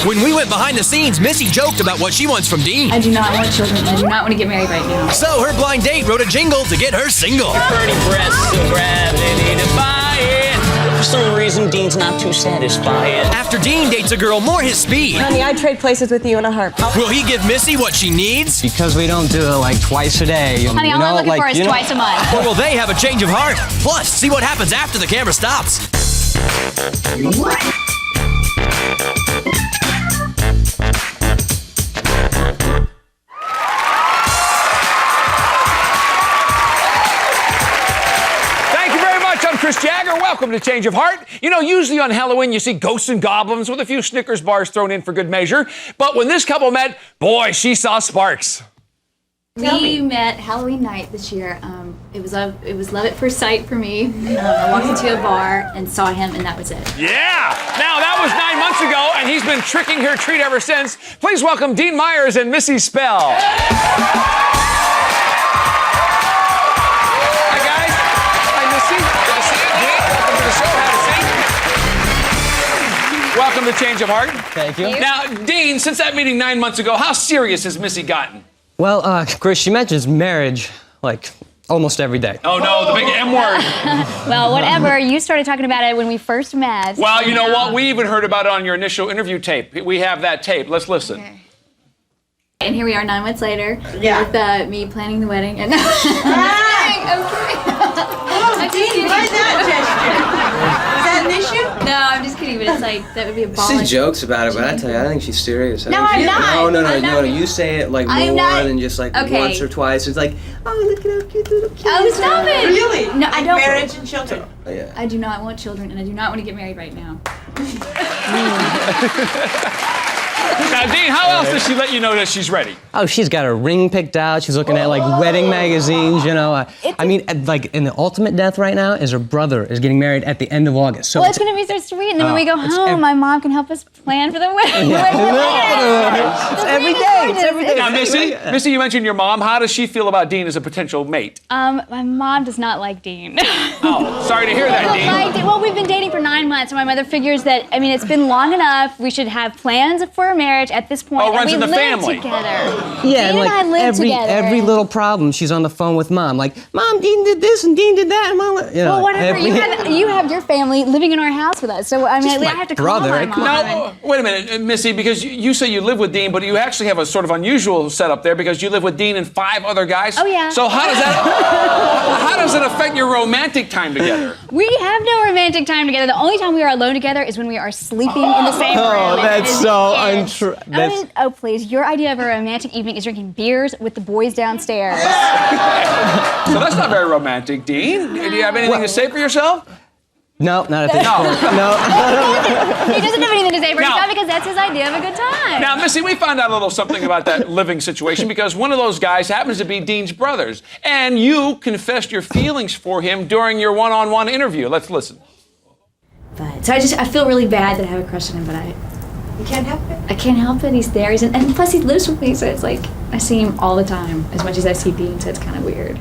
When we went behind the scenes, Missy joked about what she wants from Dean. I do not want children. I do not want to get married right now. So her blind date wrote a jingle to get her single. Pretty breasts to grab, they need to buy it. For some reason, Dean's not too satisfied. After Dean dates a girl more his speed, Honey, I'd trade places with you in a heartbeat. will he give Missy what she needs? Because we don't do it like twice a day. Honey, all I'm looking for is twice a month. Or will they have a change of heart? Plus, see what happens after the camera stops. I'm Chris Jagger. Welcome to Change of Heart. You know, usually on Halloween you see ghosts and goblins with a few Snickers bars thrown in for good measure. But when this couple met, boy, she saw sparks. We met Halloween night this year. It was love at first sight for me. I walked into a bar and saw him, and that was it. Yeah. Now that was 9 months ago, and he's been tricking her treat ever since. Please welcome Dean Myers and Missy Spell. Welcome to Change of Heart. Thank you. Now, Dean, since that meeting 9 months ago, how serious has Missy gotten? Well, Chris, she mentions marriage like almost every day. Oh no, the big M word. Well, whatever. You started talking about it when we first met. Well, you know what? We even heard about it on your initial interview tape. We have that tape. Let's listen. Okay. And here we are 9 months later Yeah. with me planning the wedding. And I'm kidding. I'm Dean, why that gesture? Is that an issue? No, I'm just kidding, but it's like, that would be a ball. She jokes about it, but I tell you, I think she's serious. No, I'm not. No. You say it like I'm more not. than just like Okay. once or twice. It's like, oh, look at how cute little kids. Oh, stop it. Really? No, I don't. Marriage and children. Oh, yeah. I do not want children, and I do not want to get married right now. Now, Dean, how else does she let you know that she's ready? Oh, she's got her ring picked out. She's looking at like wedding magazines, you know. I mean, like in the ultimate death right now is her brother is getting married at the end of August. So Well, it's going to be so sweet, and then when we go home, my mom can help us plan for the wedding. It's every day. It's every day. Now, Missy, you mentioned your mom. How does she feel about Dean as a potential mate? My mom does not like Dean. Oh, sorry to hear that, Dean. Well, we've been dating for 9 months, and my mother figures that, I mean, it's been long enough. We should have plans for a marriage at this point. Oh, runs and in we the live family. together. Yeah, Dean and like and I live together. every little problem, she's on the phone with mom. Like, Mom, Dean did this and Dean did that, and Mom, you know. Well, whatever. You have your family living in our house with us, so I mean, I have to call my mom. Now, wait a minute, Missy, because you say you live with Dean, but you actually have a sort of unusual setup there because you live with Dean and 5 other guys. Oh, yeah. So how does it affect your romantic time together? We have no romantic time together. The only time we are alone together is when we are sleeping in the same room. Oh, that's so And- untrue. I mean, oh, please. Your idea of a romantic evening is drinking beers with the boys downstairs. So that's not very romantic, Dean. Do you have anything to say for yourself? No, not at this point. No. He doesn't have anything to say for No. himself because that's his idea of a good time. Now, Missy, we found out a little something about that living situation because one of those guys happens to be Dean's brothers, and you confessed your feelings for him during your one-on-one interview. Let's listen. But so I feel really bad that I have a crush on him, but You can't help it. I can't help it. He's there. And plus he lives with me, so it's like I see him all the time as much as I see Dean, so it's kind of weird.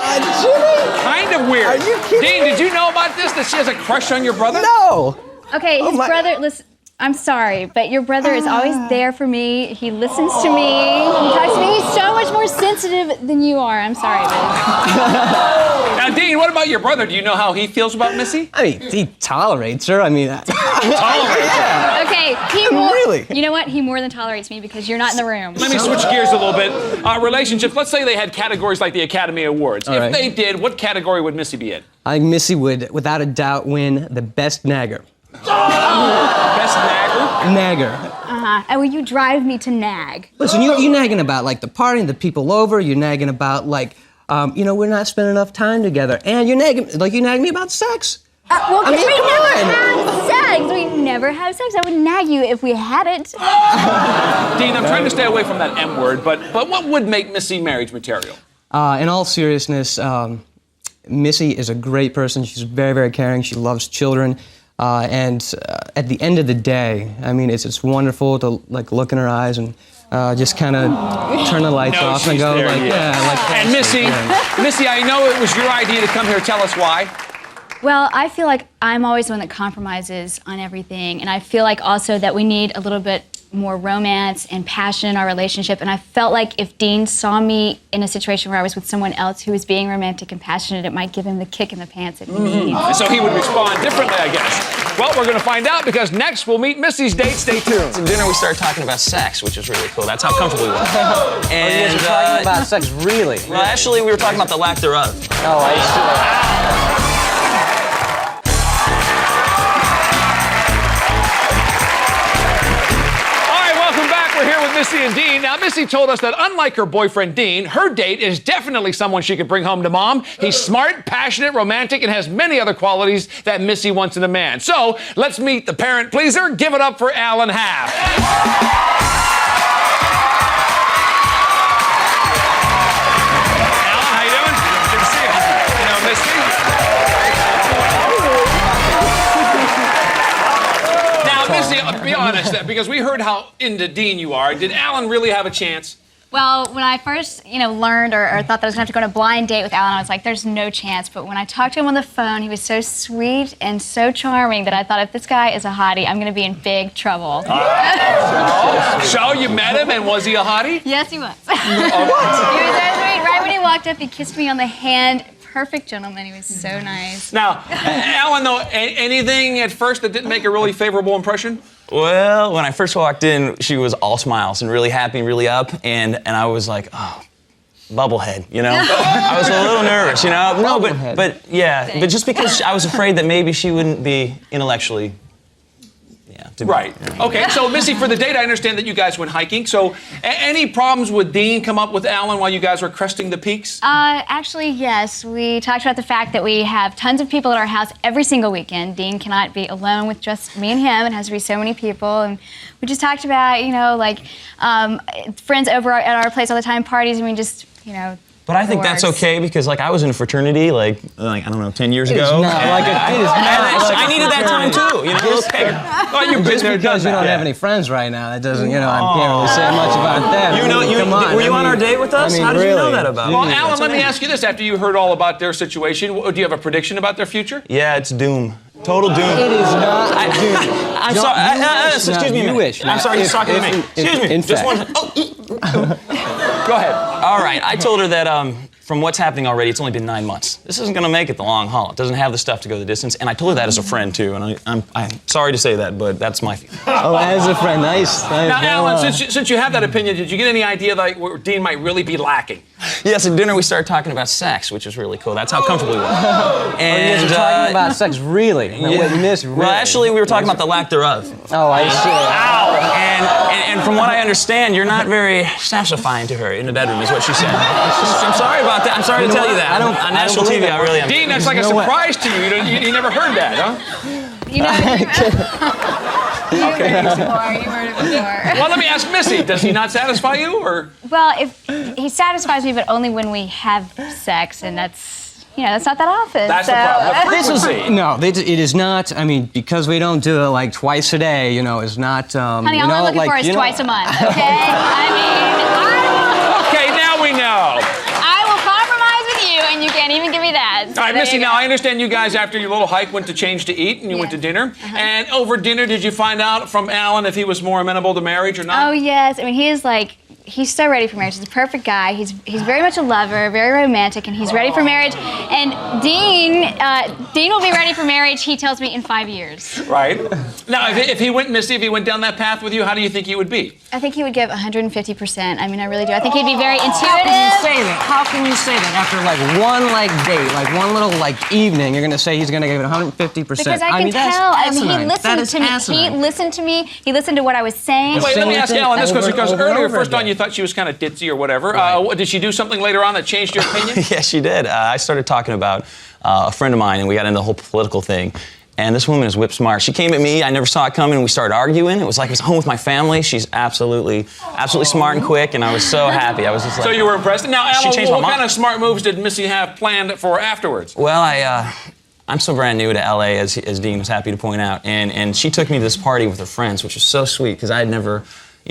Kind of weird. Are you kidding Dean, me? did you know about this, that she has a crush on your brother? No. Okay, his brother, listen, I'm sorry, but your brother is always there for me. He listens to me. He talks to me. He's so much more sensitive than you are. I'm sorry, babe. Now, Dean, what about your brother? Do you know how he feels about Missy? I mean, he tolerates her. I mean, Okay, Really? You know what? He more than tolerates me because you're not in the room. Let me switch gears a little bit. Relationships, let's say they had categories like the Academy Awards. All If right. they did, what category would Missy be in? I think Missy would, without a doubt, win the best nagger. Best nagger? Nagger. And will you drive me to nag? Listen, you're nagging about like the party, the people over. You're nagging about like, we're not spending enough time together, and you nag me about sex. Well, I mean, we come never on. have sex. We never have sex. I would nag you if we had it. Dean, I'm trying to stay away from that M word, but what would make Missy marriage material? In all seriousness, Missy is a great person. She's very, very caring. She loves children. And at the end of the day, I mean, it's wonderful to like look in her eyes and just kind of turn the lights off and go like, yeah, like. And Missy, I know it was your idea to come here. Tell us why. Well, I feel like I'm always the one that compromises on everything, and I feel like also that we need a little bit more romance and passion in our relationship, and I felt like if Dean saw me in a situation where I was with someone else who was being romantic and passionate, it might give him the kick in the pants that he needs. And so he would respond differently, I guess. Well, we're going to find out because next we'll meet Missy's date. Stay tuned. At dinner, we started talking about sex, which was really cool. That's how comfortable we were. And You guys are talking about sex, really? well, actually, we were talking about the lack thereof. Oh, I see. We're here with Missy and Dean. Now, Missy told us that unlike her boyfriend Dean, her date is definitely someone she could bring home to mom. He's smart, passionate, romantic, and has many other qualities that Missy wants in a man. So, let's meet the parent pleaser. Give it up for Alan Half. Alan, how you doing? Good to see you. You know, Missy? Missy, be honest, because we heard how into Dean you are. Did Alan really have a chance? Well, when I first, learned or thought that I was going to have to go on a blind date with Alan, I was like, there's no chance. But when I talked to him on the phone, he was so sweet and so charming that I thought, if this guy is a hottie, I'm going to be in big trouble. So you met him, and was he a hottie? Yes, he was. He was so sweet. Right when he walked up, he kissed me on the hand. Perfect gentleman. He was so nice. Now, Alan, though, anything at first that didn't make a really favorable impression? Well, when I first walked in, she was all smiles and really happy, really up, and I was like, oh, bubblehead, I was a little nervous, No, but just because I was afraid that maybe she wouldn't be intellectually. Right. Okay, so Missy, for the date, I understand that you guys went hiking. So any problems with Dean come up with Alan while you guys were cresting the peaks? Actually, yes. We talked about the fact that we have tons of people at our house every single weekend. Dean cannot be alone with just me and him. It has to be so many people. And we just talked about, friends over at our place all the time, parties, and we just, But I think that's okay because, I was in a fraternity, I don't know, 10 years ago. I needed that time too, Well, you've been there because you don't have any friends right now. That doesn't, I can't really say much about that. Were you on our date with us? How did you know that about? Well, Alan, let me ask you this: after you heard all about their situation, do you have a prediction about their future? Yeah, it's doom. Total doom. It is not doom. I'm sorry. Excuse me. You wish. I'm sorry. He's talking to me. Excuse me. Just one. Go ahead. All right. I told her that from what's happening already, it's only been 9 months. This isn't going to make it the long haul. It doesn't have the stuff to go the distance. And I told her that as a friend, too. And I'm sorry to say that, but that's my feeling. Oh, as a friend. Nice. Now, Alan, since you have that opinion, did you get any idea where Dean might really be lacking? Yes, at dinner we started talking about sex, which was really cool. That's how comfortable we were. And you guys are talking about sex, really? Well, actually, we were talking about the lack thereof. Oh, I see. And from what I understand, you're not very satisfying to her in the bedroom, is what she said. I'm sorry about that. I'm sorry to tell you that. On national TV, I really am. Dean, that's like a surprise to you. You never heard that, huh? You heard it before. Well, let me ask Missy. Does he not satisfy you, or? Well, if he satisfies me, but only when we have sex, and that's not that often. That's the problem. It is not. I mean, because we don't do it twice a day. It's not. Honey, all I'm looking for is twice a month. Okay. Okay, now we know. I will compromise with you, and you can't even give me that. All right, Missy, now I understand you guys, after your little hike, went to change to eat, and you went to dinner. And over dinner, did you find out from Alan if he was more amenable to marriage or not? Oh, yes. I mean, he's so ready for marriage. He's a perfect guy. He's very much a lover, very romantic, and he's ready for marriage. And Dean will be ready for marriage, he tells me, in 5 years. Right. Now, if he went down that path with you, how do you think he would be? I think he would give 150%. I mean, I really do. I think he'd be very intuitive. How can you say that? After one date, one little evening, you're gonna say he's gonna give it 150%. Because I can tell. He listened to me. Asinine. He listened to me. He listened to what I was saying. Wait, let me ask Alan this because over and earlier, over first on, again. you thought she was kind of ditzy or whatever. Right. Did she do something later on that changed your opinion? Yeah, she did. I started talking about a friend of mine, and we got into the whole political thing. And this woman is whip smart. She came at me. I never saw it coming, and we started arguing. It was like I was home with my family. She's absolutely smart and quick, and I was so happy. I was just like. So you were impressed. Now, Alan, what kind of of smart moves did Missy have planned for afterwards? Well, I'm so brand new to LA, as Dean was happy to point out, and she took me to this party with her friends, which was so sweet because I had never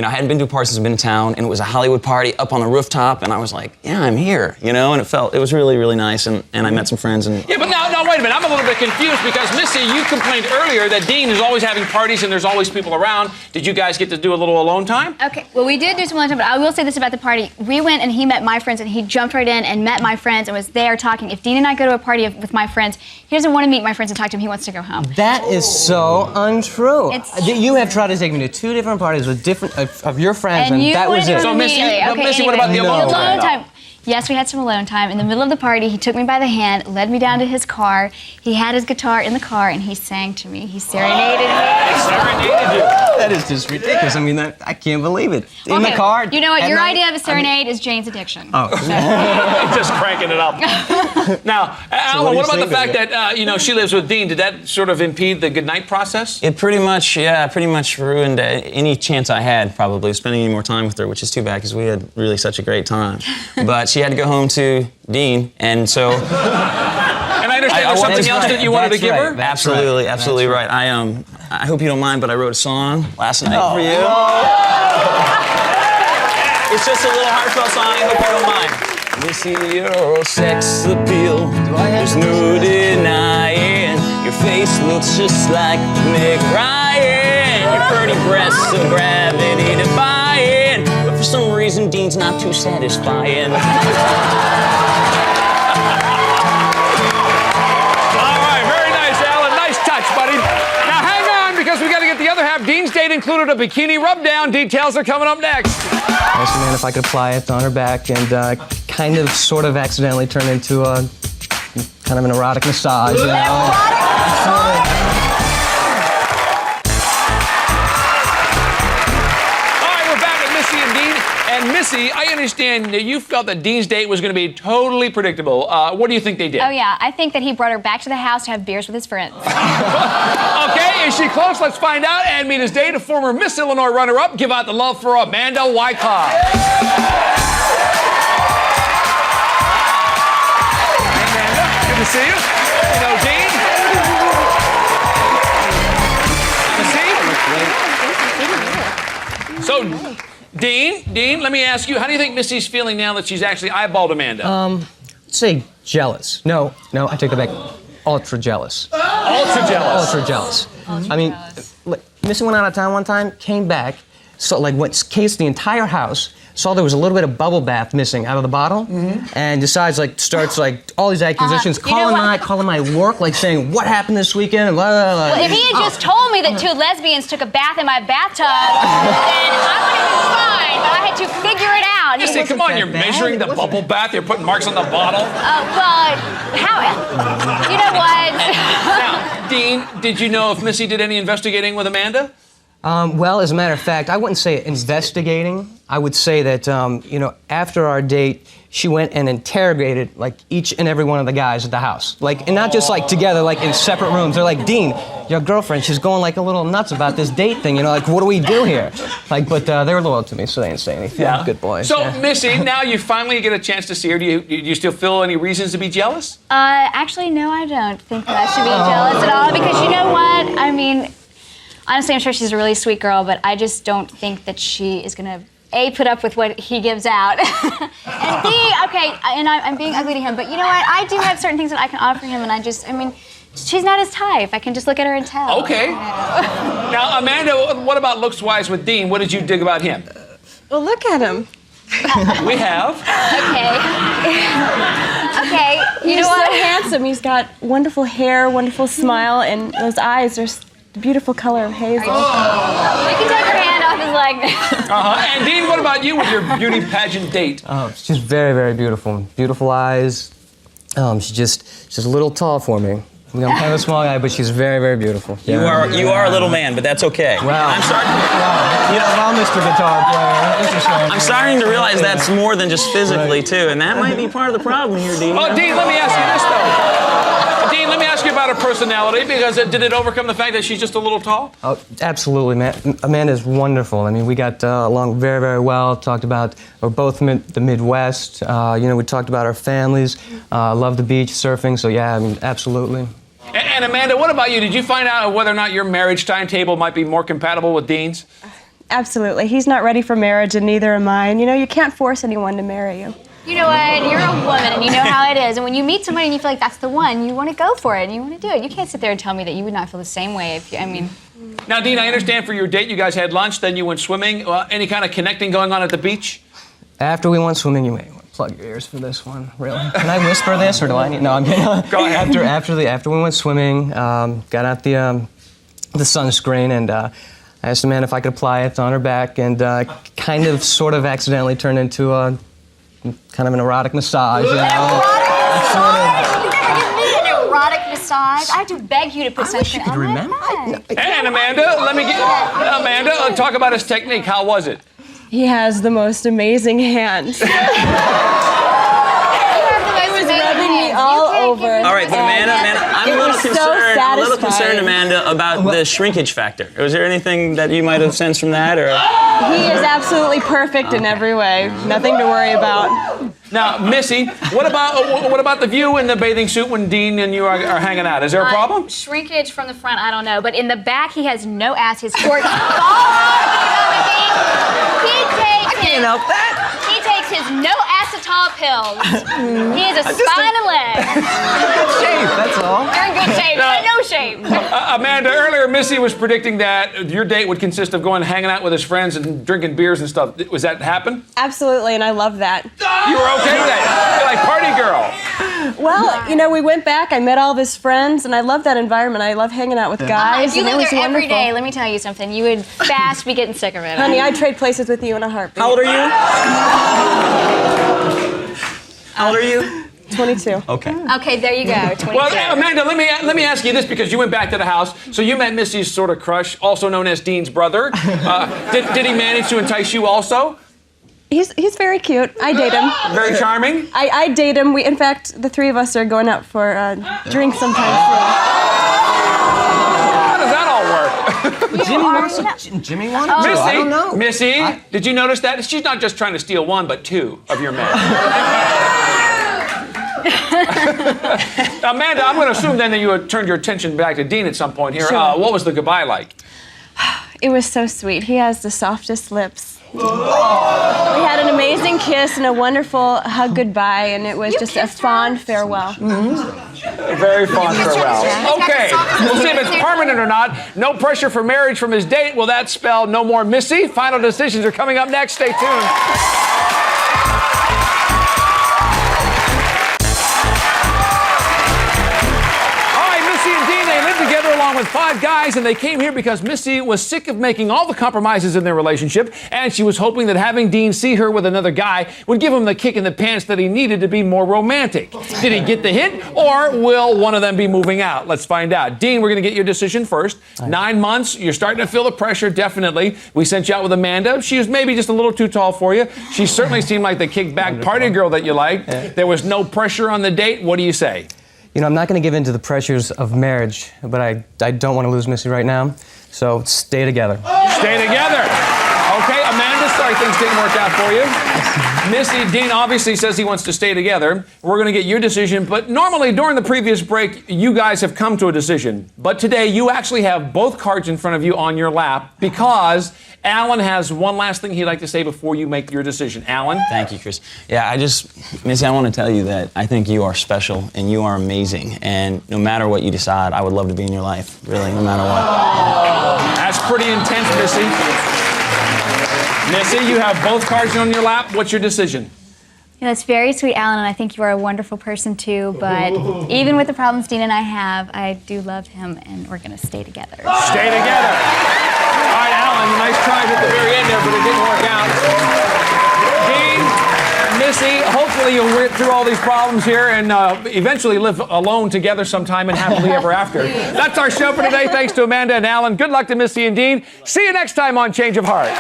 I hadn't been to a party since I've been in town, and it was a Hollywood party up on the rooftop, and I was like, yeah, I'm here, and it was really, really nice, and I met some friends. And Yeah, but now, wait a minute. I'm a little bit confused because, Missy, you complained earlier that Dean is always having parties and there's always people around. Did you guys get to do a little alone time? Okay, well, we did do some alone time, but I will say this about the party. We went and he met my friends, and he jumped right in and met my friends and was there talking. If Dean and I go to a party with my friends, he doesn't want to meet my friends and talk to them. He wants to go home. That is so untrue. It's You have tried to take me to 2 different parties with different of your friends, and you that was wouldn't it. So, Missy, immediately. but Missy, what about the alone time? Yes, we had some alone time. In the middle of the party, he took me by the hand, led me down to his car. He had his guitar in the car, and he sang to me. He serenaded me. Serenaded you. That is just ridiculous. I mean, I can't believe it. In the car. You know what? at Your night? idea of a serenade is Jane's addiction. Oh. Just cranking it up. Now, Alan, what about the fact that, she lives with Dean? Did that sort of impede the goodnight process? it pretty much ruined any chance I had, probably, of spending any more time with her, which is too bad because we had really such a great time. But she had to go home to Dean, and so... And I understand there's something else that you wanted to give her? Absolutely right. I hope you don't mind, but I wrote a song last night for you. It's just a little heartfelt song. I hope you don't mind. Missy, your sex appeal, there's no denying. Your face looks just like Meg Ryan. Your pretty breasts of gravity defying. But for some reason, Dean's not too satisfying. Because we got to get the other half. Dean's date included a bikini rub down. Details are coming up next. I asked Amanda if I could apply it on her back, and kind of, sort of accidentally turned into a kind of an erotic massage. And Missy, I understand that you felt that Dean's date was going to be totally predictable. What do you think they did? Oh, yeah. I think that he brought her back to the house to have beers with his friends. Okay, is she close? Let's find out and meet his date, a former Miss Illinois runner-up. Give out the love for Amanda Wyckoff. Hey, Amanda. Good to see you. Dean. Good to see you. So, Dean, let me ask you, how do you think Missy's feeling now that she's actually eyeballed Amanda? I'd say jealous. No, I take that back. Ultra jealous. Ultra jealous. Ultra jealous. Missy went out of town one time, came back, cased the entire house, saw there was a little bit of bubble bath missing out of the bottle, and decides, starts all these accusations, calling my work, saying, what happened this weekend, and blah, blah, blah. Well, if he had just told me that 2 lesbians took a bath in my bathtub, then I would have been fine, but I had to figure it out. Missy, come on, you're measuring the bubble bath, you're putting marks on the bottle. How? You know what? Now, Dean, did you know if Missy did any investigating with Amanda? Well, as a matter of fact, I wouldn't say investigating. I would say that, after our date, she went and interrogated, each and every one of the guys at the house. And not just, together, in separate rooms. They're like, Dean, your girlfriend, she's going, a little nuts about this date thing, what do we do here? But they were loyal to me, so they didn't say anything. Yeah. Good boys. So, yeah. Missy, now you finally get a chance to see her. Do you still feel any reasons to be jealous? Actually, no, I don't think that I should be jealous at all, because you know what? I mean, honestly, I'm sure she's a really sweet girl, but I just don't think that she is going to, A, put up with what he gives out, and B, I'm being ugly to him, but you know what? I do have certain things that I can offer him, and she's not his type. I can just look at her and tell. Okay. Now, Amanda, what about looks-wise with Dean? What did you dig about him? Well, look at him. We have. Okay, you He's know what? so handsome. He's got wonderful hair, wonderful smile, and those eyes are the beautiful color of hazel. You can take your hand off his leg. And Dean, what about you with your beauty pageant date? Oh, she's very, very beautiful. Beautiful eyes. She's a little tall for me. I'm kind of a small guy, but she's very, very beautiful. Yeah. You are a little man, but that's okay. Wow. I'm starting. Well, Mr. Guitar Player. I'm starting to realize that's more than just physically too, and that might be part of the problem here, Dean. Oh, Dean, let me ask you this though. Dean, let me ask you about her personality, because did it overcome the fact that she's just a little tall? Oh, absolutely, man. Amanda's wonderful. I mean, we got along very, very well. Talked about we're both the Midwest. We talked about our families. Love the beach, surfing. So yeah, I mean, absolutely. And Amanda, what about you? Did you find out whether or not your marriage timetable might be more compatible with Dean's? Absolutely. He's not ready for marriage, and neither am I. And you can't force anyone to marry you. You know what? You're a woman, and you know how it is. And when you meet somebody and you feel like that's the one, you want to go for it, and you want to do it. You can't sit there and tell me that you would not feel the same way if you, I mean... Now, Dean, I understand for your date you guys had lunch, then you went swimming. Any kind of connecting going on at the beach? After we went swimming, you may want to plug your ears for this one. Really? Can I whisper this, or do I need? No, I'm kidding. Go ahead. After we went swimming, got out the sunscreen, and I asked Amanda if I could apply it on her back, and kind of, sort of, accidentally turned into a kind of an erotic massage. You know? Erotic massage. I have to beg you to put sunscreen on remember. And Amanda, Amanda, talk about his technique. How was it? He has the most amazing hands. He was rubbing me all over. All right, but Amanda, I'm a little concerned, Amanda, about the shrinkage factor. Was there anything that you might have sensed from that, or? He is absolutely perfect in every way. Nothing to worry about. Now, Missy, what about the view in the bathing suit when Dean and you are hanging out? Is there a problem? Shrinkage from the front, I don't know. But in the back, he has no ass. His core... Can't help that. He takes his no acetol pills. He has a spine and leg. Good shape, that's all. You're in good shape. You're in no shape. Amanda, earlier Missy was predicting that your date would consist of going hanging out with his friends and drinking beers and stuff. Was that happen? Absolutely, and I love that. You were okay with that? You're like party girl. Well, we went back, I met all of his friends, and I love that environment. I love hanging out with guys. If you and it lived was there every wonderful. day, let me tell you something. You would fast be getting sick of it. Honey, I'd trade places with you in a heartbeat. How old are you? How old are you? 22. Okay. Okay, there you go. 22. Well, Amanda, let me ask you this, because you went back to the house. So you met Missy's sort of crush, also known as Dean's brother. Did he manage to entice you also? He's very cute. I date him. Very charming? I date him. In fact, the three of us are going out for a drink sometime soon. How does that all work? Jimmy wants Missy, I don't know. Missy, did you notice that? She's not just trying to steal one, but two of your men. Amanda, I'm going to assume then that you had turned your attention back to Dean at some point here. Sure. What was the goodbye like? It was so sweet. He has the softest lips. We had an amazing kiss and a wonderful hug goodbye, and it was just a fond farewell. Very fond farewell. Okay, we'll see if it's permanent or not. No pressure for marriage from his date. Will that spell no more Missy? Final decisions are coming up next. Stay tuned. Along with 5 guys, and they came here because Missy was sick of making all the compromises in their relationship, and she was hoping that having Dean see her with another guy would give him the kick in the pants that he needed to be more romantic. Did he get the hint, or will one of them be moving out? Let's find out. Dean, we're going to get your decision first. 9 months, you're starting to feel the pressure, definitely. We sent you out with Amanda. She was maybe just a little too tall for you. She certainly seemed like the kickback party girl that you liked. There was no pressure on the date. What do you say? I'm not going to give in to the pressures of marriage, but I don't want to lose Missy right now, so stay together. Stay together. Okay, Amanda, sorry things didn't work out for you. Missy, Dean obviously says he wants to stay together. We're going to get your decision, but normally during the previous break, you guys have come to a decision. But today, you actually have both cards in front of you on your lap because Alan has one last thing he'd like to say before you make your decision. Alan? Thank you, Chris. Yeah, Missy, I want to tell you that I think you are special and you are amazing. And no matter what you decide, I would love to be in your life, really, no matter what. That's pretty intense, Missy. Missy, you have both cards on your lap. What's your decision? Yeah, that's very sweet, Alan, and I think you are a wonderful person too, but even with the problems Dean and I have, I do love him, and we're going to stay together. Stay together. All right, Alan, nice tries at the very end there, but it didn't work out. Dean, Missy, hopefully you'll get through all these problems here and eventually live alone together sometime and happily ever after. That's our show for today. Thanks to Amanda and Alan. Good luck to Missy and Dean. See you next time on Change of Heart.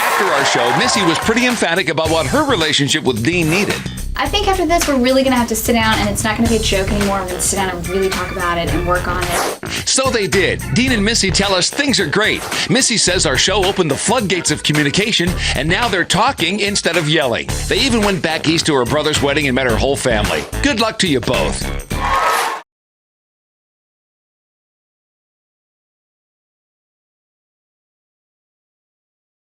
After our show, Missy was pretty emphatic about what her relationship with Dean needed. I think after this, we're really going to have to sit down, and it's not going to be a joke anymore. We're going to sit down and really talk about it and work on it. So they did. Dean and Missy tell us things are great. Missy says our show opened the floodgates of communication, and now they're talking instead of yelling. They even went back east to her brother's wedding and met her whole family. Good luck to you both.